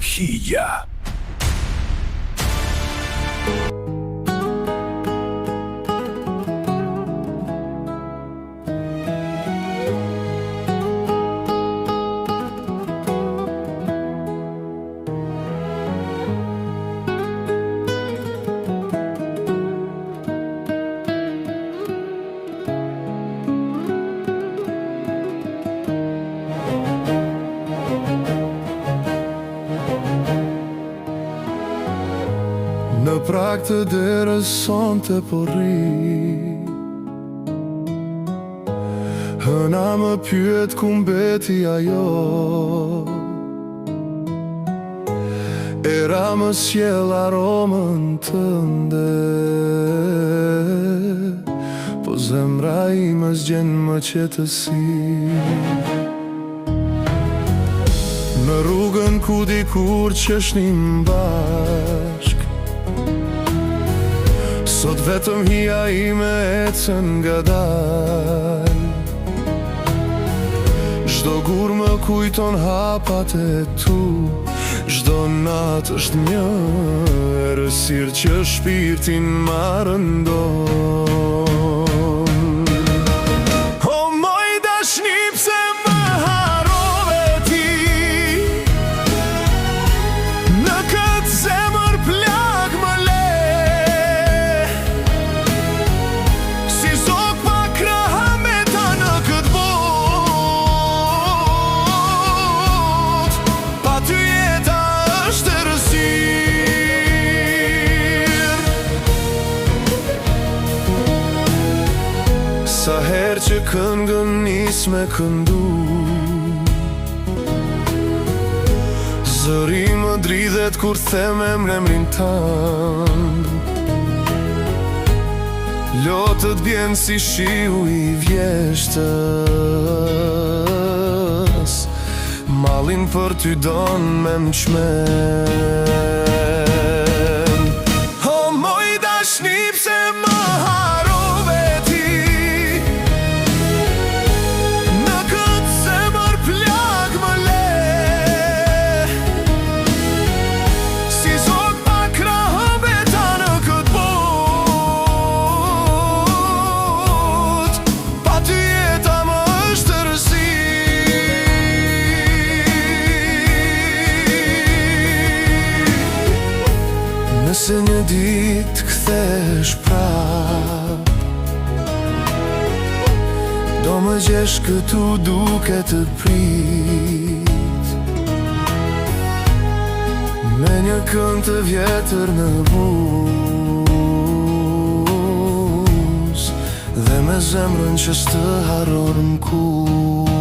Hija. Në prag të derës sonte po rri, hëna më pyet ku mbeti ajo. Era më sjell aromën tënde, po zemra ime zgjen më qetësi. Në rrugën ku dikur qeshnim bashk, sot vetëm hija ime ecën ngadal. Çdo gur më kujton hapat e tu, çdo natë është një errësirë që shpirtin ma rëndon. O moj dashni, pse më harrove ti? Në këtë zemër plak më le, sa herë që këngën nis me këndu, zëri më dridhet kur them emrin tënd. Lotët bjen si shiu i vjeshtës, mallin për ty don me mçmen. O moj dashni, pse më harrove ti? Nëse një ditë kthesh prap, do më gjesh këtu duke të prit, me një këngë të vjetër në buz, dhe me zemrën që s'të harron kur.